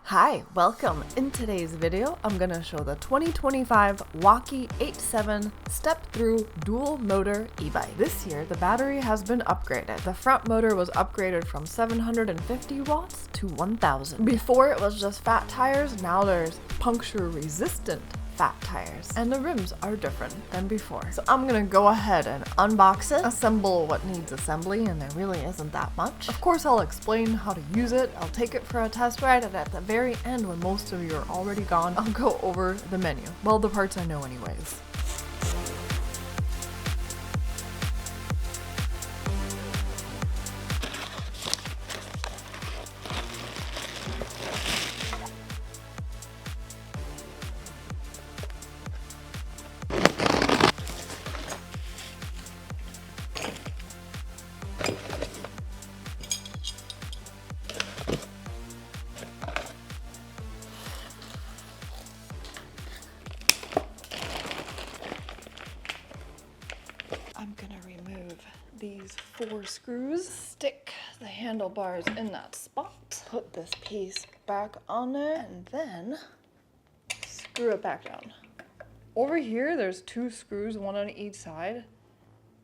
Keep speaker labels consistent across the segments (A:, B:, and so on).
A: Hi, welcome. In today's video, I'm going to show the 2025 Wallke H7 Step-thru dual motor e-bike. This year, the battery has been upgraded. The front motor was upgraded from 750 watts to 1000. Before it was just fat tires, now there's puncture resistant fat tires, and the rims are different than before. So I'm gonna go ahead and unbox it, assemble what needs assembly, and there really isn't that much. Of course, I'll explain how to use it, I'll take it for a test ride, and at the very end, when most of you are already gone, I'll go over the menu. Well, the parts I know anyways. I'm gonna remove these 4 screws, stick the handlebars in that spot, put this piece back on there, and then screw it back down. Over here, there's 2 screws, one on each side,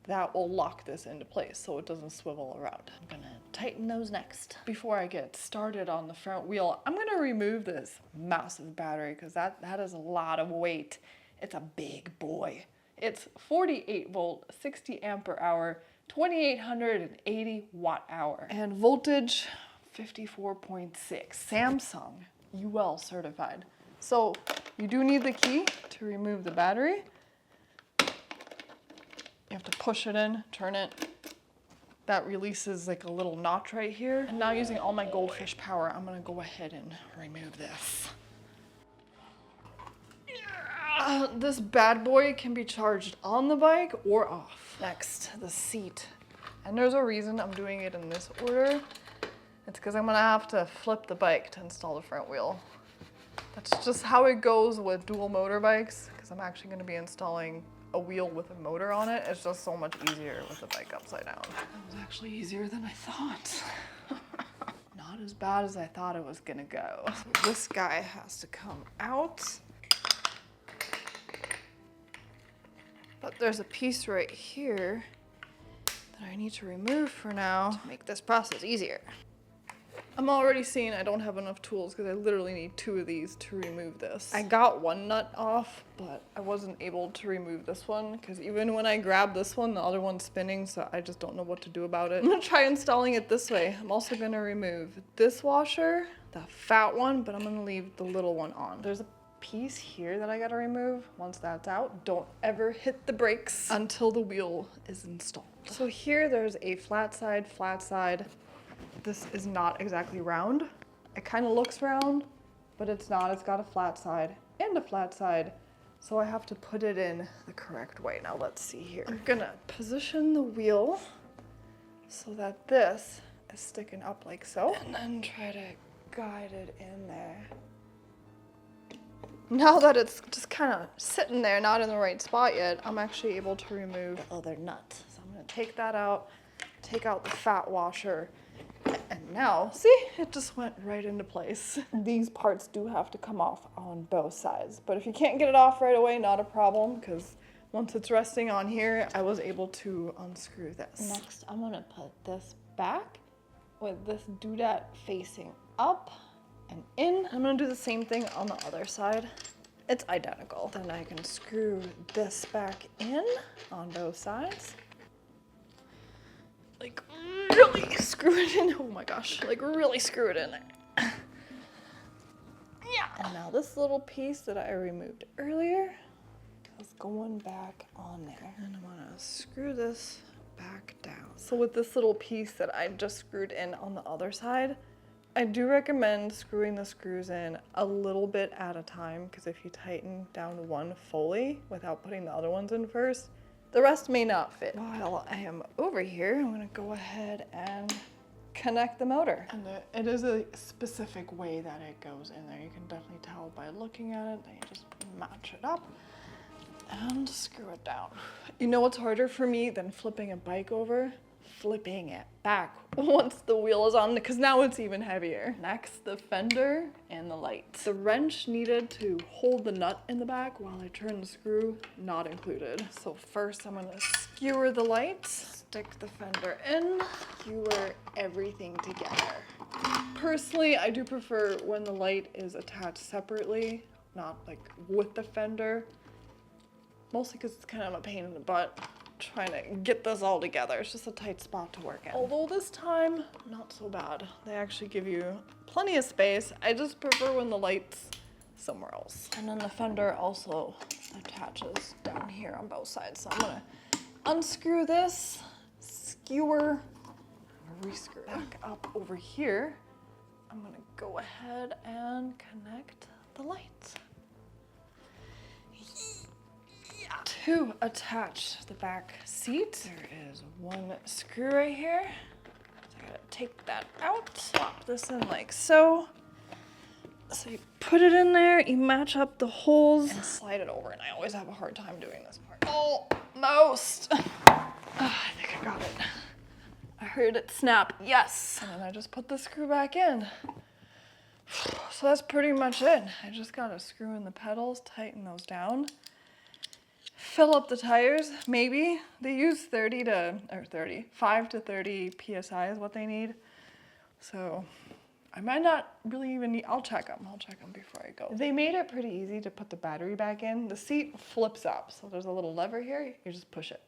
A: that will lock this into place so it doesn't swivel around. I'm gonna tighten those next. Before I get started on the front wheel, I'm gonna remove this massive battery because that is a lot of weight. It's a big boy. It's 48 volt, 60 ampere hour, 2880 watt hour, and voltage 54.6. Samsung UL certified. So you do need the key to remove the battery. You have to push it in, turn it. That releases like a little notch right here. And now using all my goldfish power, I'm gonna go ahead and remove this. This bad boy can be charged on the bike or off. Next, the seat. And there's a reason I'm doing it in this order. It's because I'm gonna have to flip the bike to install the front wheel. That's just how it goes with dual motor bikes, because I'm actually gonna be installing a wheel with a motor on it. It's just so much easier with the bike upside down. That was actually easier than I thought. Not as bad as I thought it was gonna go. So this guy has to come out. But there's a piece right here that I need to remove for now to make this process easier. I'm already seeing I don't have enough tools because I literally need 2 of these to remove this. I got one nut off, but I wasn't able to remove this one because even when I grab this one, the other one's spinning, so I just don't know what to do about it. I'm gonna try installing it this way. I'm also gonna remove this washer, the fat one, but I'm gonna leave the little one on. There's a piece here that I gotta remove. Once that's out, don't ever hit the brakes until the wheel is installed. So here there's a flat side. This is not exactly round. It kind of looks round, but it's not. It's got a flat side and a flat side. So I have to put it in the correct way. Now let's see here. I'm gonna position the wheel so that this is sticking up like so, and then try to guide it in there. Now that it's just kind of sitting there, not in the right spot yet, I'm actually able to remove the other nut. So I'm gonna take that out, take out the fat washer, and now, see, it just went right into place. These parts do have to come off on both sides, but if you can't get it off right away, not a problem, because once it's resting on here, I was able to unscrew this. Next, I'm gonna put this back with this doodad facing up and in. I'm gonna do the same thing on the other side. It's identical. Then I can screw this back in on both sides. Like really screw it in. Oh my gosh, like really screw it in there. Yeah. And now this little piece that I removed earlier is going back on there. And I'm gonna screw this back down. So with this little piece that I just screwed in on the other side, I do recommend screwing the screws in a little bit at a time, because if you tighten down one fully without putting the other ones in first, the rest may not fit. While I am over here, I'm gonna go ahead and connect the motor. And it is a specific way that it goes in there. You can definitely tell by looking at it. Then you just match it up and screw it down. You know what's harder for me than flipping a bike over? flipping it back once the wheel is on, because now it's even heavier. Next, the fender and the light. The wrench needed to hold the nut in the back while I turn the screw, not included. So first I'm gonna skewer the light, stick the fender in, skewer everything together. Personally, I do prefer when the light is attached separately, not like with the fender. Mostly because it's kind of a pain in the butt trying to get this all together. It's just a tight spot to work in. Although this time, not so bad. They actually give you plenty of space. I just prefer when the light's somewhere else. And then the fender also attaches down here on both sides. So I'm gonna unscrew this, skewer, rescrew. Back up over here, I'm gonna go ahead and connect the lights. To attach the back seat, there is one screw right here. So I gotta take that out, swap this in like so. So you put it in there, you match up the holes, and slide it over. And I always have a hard time doing this part. Almost. I think I got it. I heard it snap, yes. And then I just put the screw back in. So that's pretty much it. I just gotta screw in the pedals, tighten those down. Fill up the tires, maybe. They use 5 to 30 PSI is what they need. So I might not really even need, I'll check them before I go. They made it pretty easy to put the battery back in. The seat flips up, so there's a little lever here, you just push it.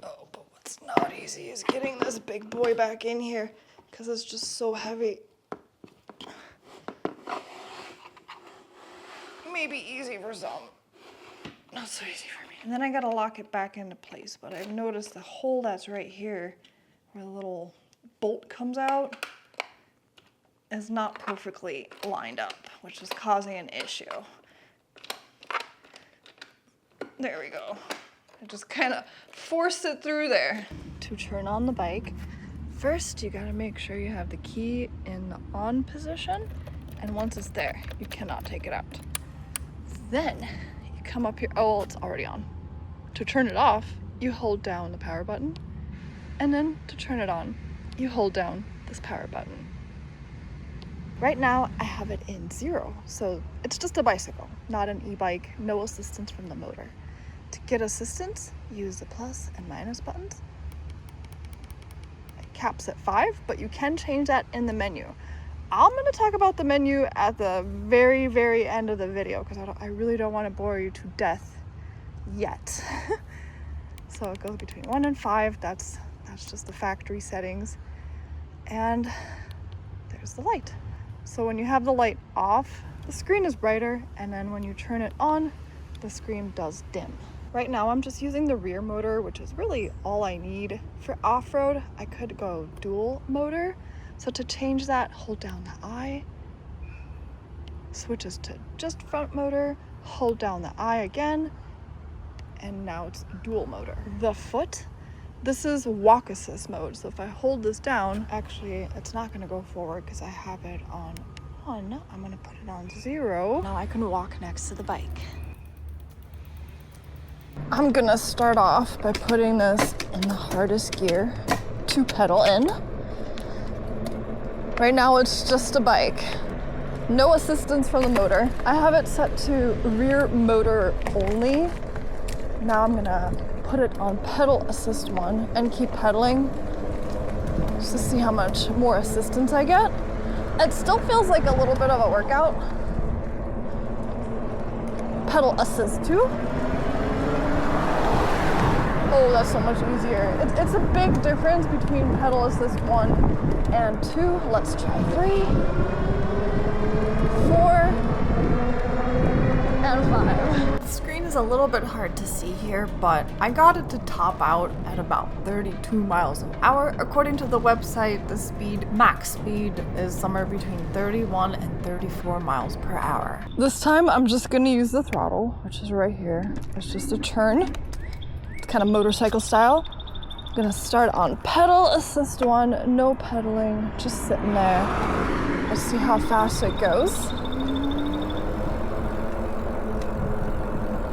A: Oh, but what's not easy is getting this big boy back in here, because it's just so heavy. Maybe easy for some. Not so easy for me. And then I gotta lock it back into place, but I've noticed the hole that's right here, where the little bolt comes out, is not perfectly lined up, which is causing an issue. There we go. I just kind of forced it through there. To turn on the bike, first you gotta make sure you have the key in the on position, and once it's there, you cannot take it out. Then, come up here, oh, it's already on. To turn it off, you hold down the power button, and then to turn it on, you hold down this power button. Right now, I have it in 0, so it's just a bicycle, not an e-bike, no assistance from the motor. To get assistance, use the plus and minus buttons. It caps at 5, but you can change that in the menu. I'm going to talk about the menu at the very, very end of the video because I really don't want to bore you to death yet. So it goes between 1 and 5. That's just the factory settings. And there's the light. So when you have the light off, the screen is brighter, and then when you turn it on, the screen does dim. Right now I'm just using the rear motor, which is really all I need. For off-road, I could go dual motor. So to change that, hold down the I, switches to just front motor, hold down the I again, and now it's dual motor. The foot, this is walk assist mode. So if I hold this down, actually it's not gonna go forward because I have it on 1. I'm gonna put it on 0. Now I can walk next to the bike. I'm gonna start off by putting this in the hardest gear to pedal in. Right now it's just a bike. No assistance from the motor. I have it set to rear motor only. Now I'm gonna put it on pedal assist 1 and keep pedaling just to see how much more assistance I get. It still feels like a little bit of a workout. Pedal assist 2. Oh, that's so much easier. It's a big difference between pedal assist 1 and 2. Let's try 3, 4, and 5. The screen is a little bit hard to see here, but I got it to top out at about 32 miles an hour. According to the website, the max speed is somewhere between 31 and 34 miles per hour. This time I'm just gonna use the throttle, which is right here. It's just a turn. Kind of motorcycle style. I'm gonna start on pedal assist 1, no pedaling, just sitting there. Let's see how fast it goes.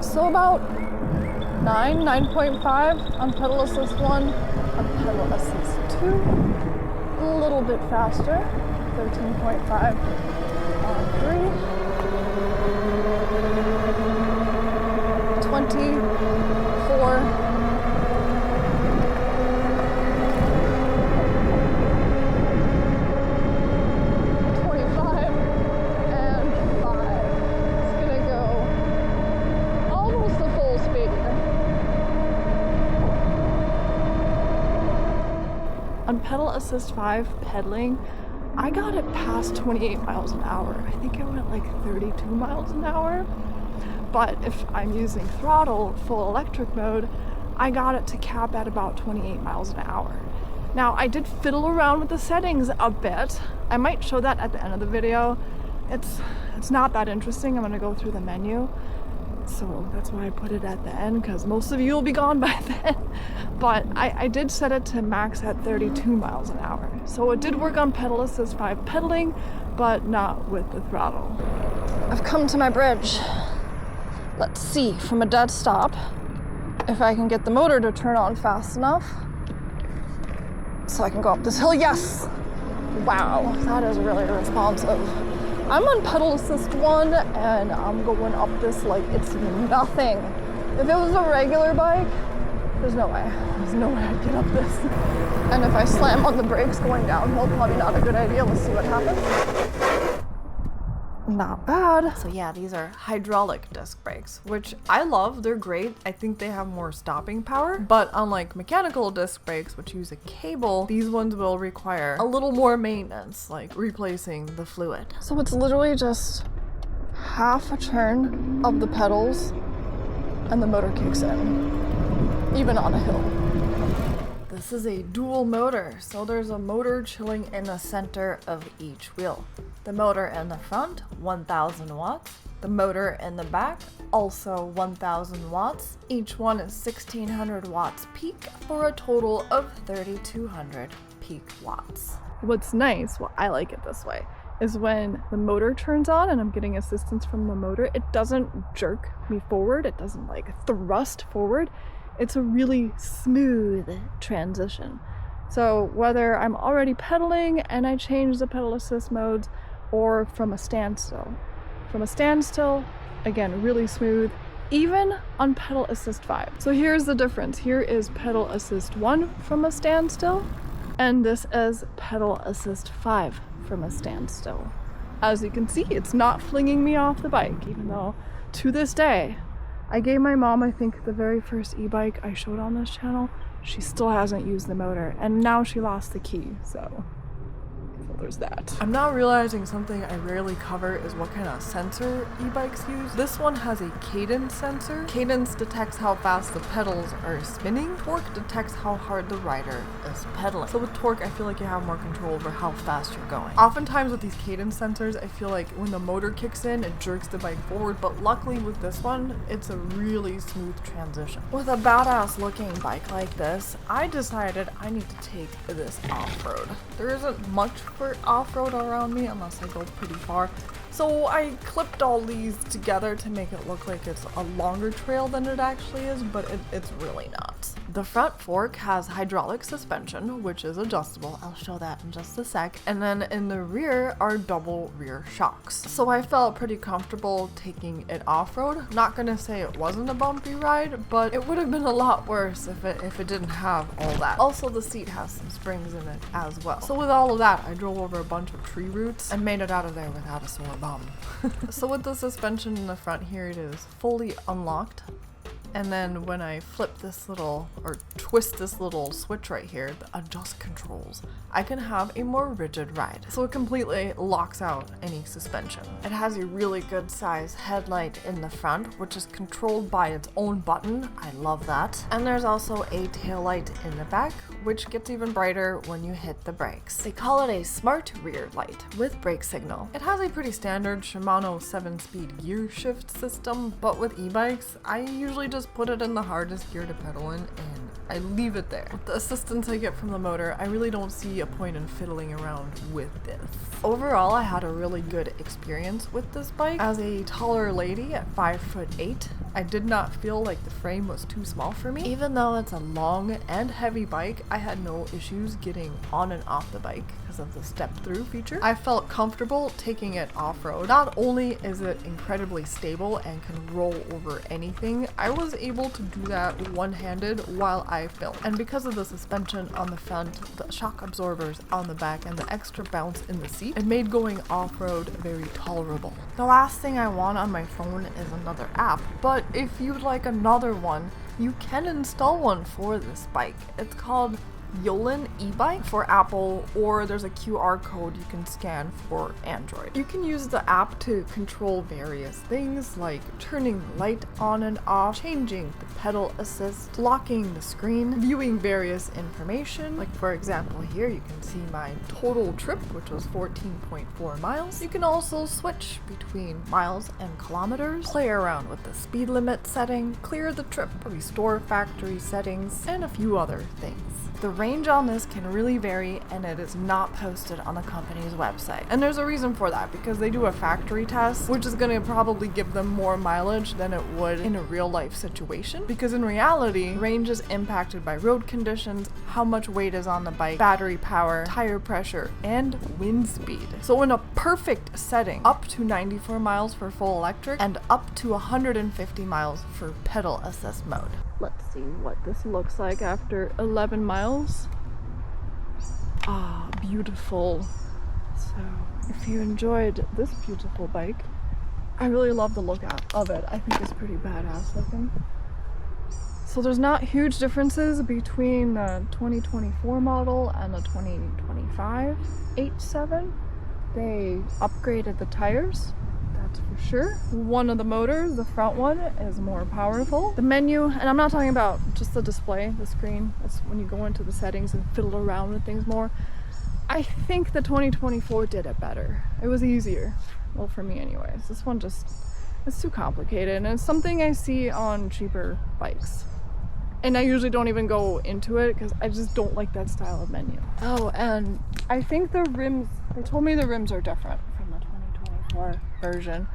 A: So about 9.5 on pedal assist 1, on pedal assist 2, a little bit faster, 13.5 on 3, 24, pedal assist 5 pedaling, I got it past 28 miles an hour. I think I went like 32 miles an hour. But if I'm using throttle, full electric mode, I got it to cap at about 28 miles an hour. Now, I did fiddle around with the settings a bit. I might show that at the end of the video. It's not that interesting. I'm gonna go through the menu. So that's why I put it at the end, because most of you will be gone by then. But I did set it to max at 32 miles an hour. So it did work on pedal assist 5 pedaling, but not with the throttle. I've come to my bridge. Let's see from a dead stop if I can get the motor to turn on fast enough so I can go up this hill. Yes! Wow, that is really responsive. I'm on pedal assist 1 and I'm going up this like it's nothing. If it was a regular bike, there's no way. There's no way I'd get up this. And if I slam on the brakes going downhill, probably not a good idea. Let's see what happens. Not bad. So yeah, these are hydraulic disc brakes, which I love. They're great. I think they have more stopping power, but unlike mechanical disc brakes, which use a cable, these ones will require a little more maintenance, like replacing the fluid. So it's literally just half a turn of the pedals and the motor kicks in, even on a hill. This is a dual motor, so there's a motor chilling in the center of each wheel. The motor in the front, 1000 watts. The motor in the back, also 1000 watts. Each one is 1600 watts peak for a total of 3200 peak watts. What's nice, well, I like it this way, is when the motor turns on and I'm getting assistance from the motor, it doesn't jerk me forward. It doesn't like thrust forward. It's a really smooth transition. So whether I'm already pedaling and I change the pedal assist modes, or from a standstill. From a standstill, again, really smooth, even on pedal assist 5. So here's the difference. Here is pedal assist 1 from a standstill, and this is pedal assist 5 from a standstill. As you can see, it's not flinging me off the bike, even though to this day, I gave my mom, I think, the very first e-bike I showed on this channel. She still hasn't used the motor, and now she lost the key, so there's that. I'm now realizing something I rarely cover is what kind of sensor e-bikes use. This one has a cadence sensor. Cadence detects how fast the pedals are spinning. Torque detects how hard the rider is pedaling. So with torque, I feel like you have more control over how fast you're going. Oftentimes with these cadence sensors, I feel like when the motor kicks in, it jerks the bike forward, but luckily with this one, it's a really smooth transition. With a badass looking bike like this, I decided I need to take this off-road. There isn't much for off-road around me unless I go pretty far. So I clipped all these together to make it look like it's a longer trail than it actually is, but it's really not. The front fork has hydraulic suspension, which is adjustable. I'll show that in just a sec. And then in the rear are double rear shocks. So I felt pretty comfortable taking it off-road. Not gonna say it wasn't a bumpy ride, but it would have been a lot worse if it didn't have all that. Also, the seat has some springs in it as well. So with all of that, I drove over a bunch of tree roots and made it out of there without a sore bum. So with the suspension in the front here, it is fully unlocked. And then when I flip this little, or twist this little switch right here, the adjust controls, I can have a more rigid ride. So it completely locks out any suspension. It has a really good size headlight in the front, which is controlled by its own button. I love that. And there's also a tail light in the back, which gets even brighter when you hit the brakes. They call it a smart rear light with brake signal. It has a pretty standard Shimano 7-speed gear shift system, but with e-bikes, I usually just put it in the hardest gear to pedal in
B: I leave it there. With the assistance I get from the motor, I really don't see a point in fiddling around with this. Overall, I had a really good experience with this bike. As a taller lady at 5'8", I did not feel like the frame was too small for me. Even though it's a long and heavy bike, I had no issues getting on and off the bike because of the step-through feature. I felt comfortable taking it off-road. Not only is it incredibly stable and can roll over anything, I was able to do that one-handed while I filmed. And because of the suspension on the front, the shock absorbers on the back, and the extra bounce in the seat, it made going off-road very tolerable. The last thing I want on my phone is another app, but if you'd like another one, you can install one for this bike. It's called Wallke e-bike for Apple, or there's a QR code you can scan for Android. You can use the app to control various things like turning the light on and off, changing the pedal assist, locking the screen, viewing various information. Like for example here you can see my total trip, which was 14.4 miles. You can also switch between miles and kilometers, play around with the speed limit setting, clear the trip, restore factory settings, and a few other things. The range on this can really vary, and it is not posted on the company's website. And there's a reason for that, because they do a factory test, which is going to probably give them more mileage than it would in a real life situation. Because in reality, range is impacted by road conditions, how much weight is on the bike, battery power, tire pressure, and wind speed. So in a perfect setting, up to 94 miles for full electric and up to 150 miles for pedal assist mode. Let's see what this looks like after 11 miles. Ah, beautiful. So if you enjoyed this beautiful bike, I really love the look of it. I think it's pretty badass looking. So there's not huge differences between the 2024 model and the 2025 H7. They upgraded the tires, that's for sure. One of the motors, the front one, is more powerful. The menu, and I'm not talking about just the display, the screen, that's when you go into the settings and fiddle around with things more. I think the 2024 did it better. It was easier. Well, for me anyways. This one just, it's too complicated, and it's something I see on cheaper bikes. And I usually don't even go into it because I just don't like that style of menu. Oh, and I think the rims, they told me the rims are different from the 2024 version.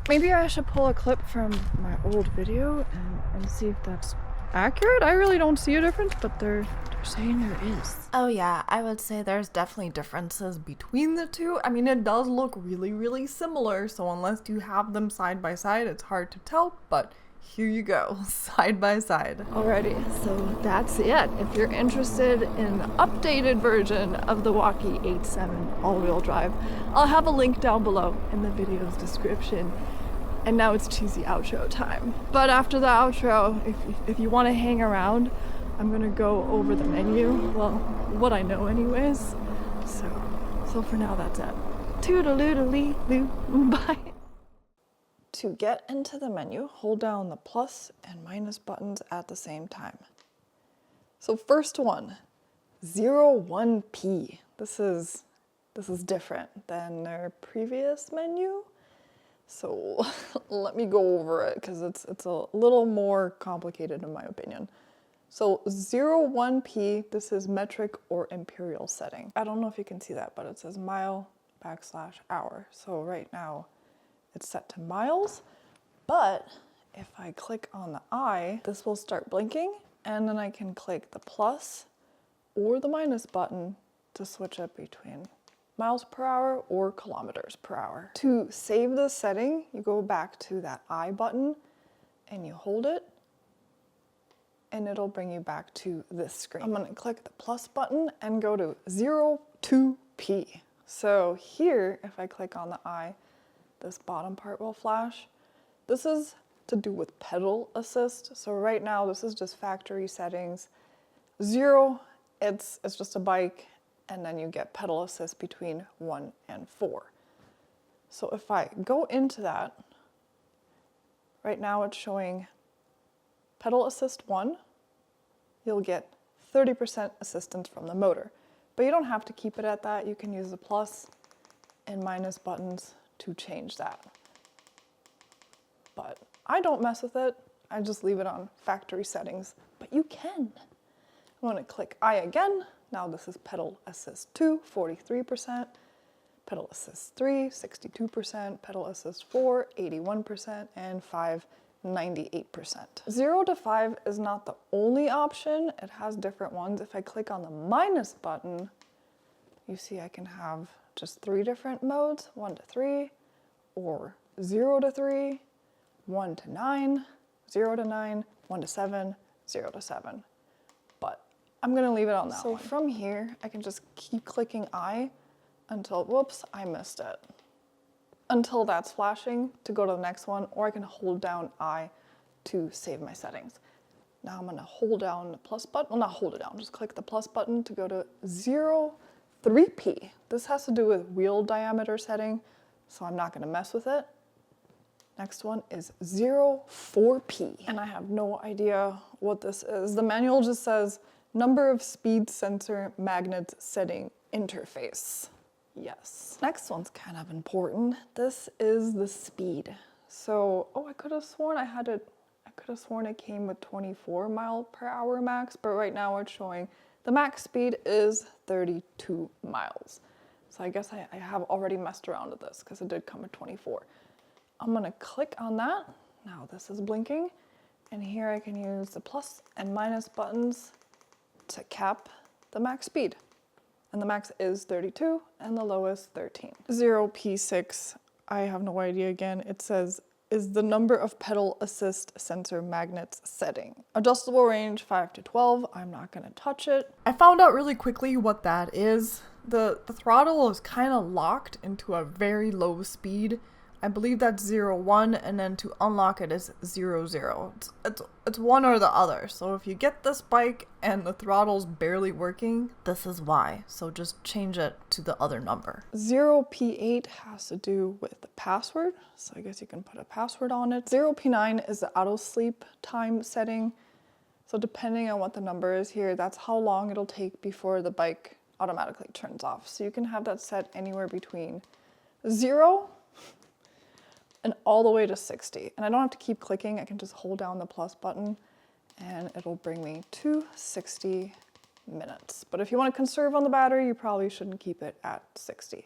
B: Maybe I should pull a clip from my old video and see if that's accurate. I really don't see a difference, but they're saying there is. Oh yeah, I would say there's definitely differences between the two. I mean, it does look really, really similar, so unless you have them side by side, it's hard to tell, but here you go, side by side. Alrighty, so that's it. If you're interested in the updated version of the Wallke H7 all-wheel drive, I'll have a link down below in the video's description. And now it's cheesy outro time. But after the outro, if you want to hang around, I'm gonna go over the menu. Well, what I know anyways. So for now, that's it. Toodaloo-doo-lee-loo, bye. To get into the menu, hold down the plus and minus buttons at the same time. So first one, 01P. This is different than their previous menu. So let me go over it because it's a little more complicated in my opinion. So 01P, this is metric or imperial setting. I don't know if you can see that, but it says mile/hour. So right now it's set to miles, but if I click on the eye, this will start blinking, and then I can click the plus or the minus button to switch it between miles per hour or kilometers per hour. To save this setting, you go back to that I button and you hold it, and it'll bring you back to this screen. I'm gonna click the plus button and go to 02P. So here, if I click on the I, this bottom part will flash. This is to do with pedal assist. So right now, this is just factory settings. 0, it's just a bike, and then you get pedal assist between 1 and 4. So if I go into that, right now it's showing pedal assist 1, you'll get 30% assistance from the motor. But you don't have to keep it at that. You can use the plus and minus buttons to change that. But I don't mess with it. I just leave it on factory settings, but you can.
A: I'm going to click I again. Now this is pedal assist 2, 43%, pedal assist 3, 62%, pedal assist 4, 81%, and 5, 98%. 0 to 5 is not the only option. It has different ones. If I click on the minus button, you see I can have just 3 different modes, 1 to 3, or 0 to 3, 1 to 9, 0 to 9, 1 to 7, 0 to 7. But I'm gonna leave it on that one. So from here, I can just keep clicking I until, whoops, I missed it. Until that's flashing to go to the next one, or I can hold down I to save my settings. Now I'm gonna hold down the plus button, well not hold it down, just click the plus button to go to 0.3p. This has to do with wheel diameter setting, so I'm not gonna mess with it. Next one is 0.4p, and I have no idea what this is. The manual just says number of speed sensor magnets setting interface. Yes. Next one's kind of important. This is the speed. So, oh, I could have sworn it came with 24 mile per hour max, but right now it's showing the max speed is 32 miles. So I guess I have already messed around with this because it did come with 24. I'm gonna click on that. Now this is blinking, and here I can use the plus and minus buttons to cap the max speed. And the max is 32 and the lowest 13. 0p6, I have no idea again. It says, is the number of pedal assist sensor magnets setting. Adjustable range 5 to 12, I'm not gonna touch it.
B: I found out really quickly what that is. The throttle is kind of locked into a very low speed. I believe that's 0, 1, and then to unlock it is 0, 0. It's one or the other. So if you get this bike and the throttle's barely working, this is why. So just change it to the other number.
A: 0p8 has to do with the password. So I guess you can put a password on it. 0p9 is the auto sleep time setting. So depending on what the number is here, that's how long it'll take before the bike automatically turns off. So you can have that set anywhere between 0 and all the way to 60. And I don't have to keep clicking, I can just hold down the plus button and it'll bring me to 60 minutes. But if you want to conserve on the battery, you probably shouldn't keep it at 60.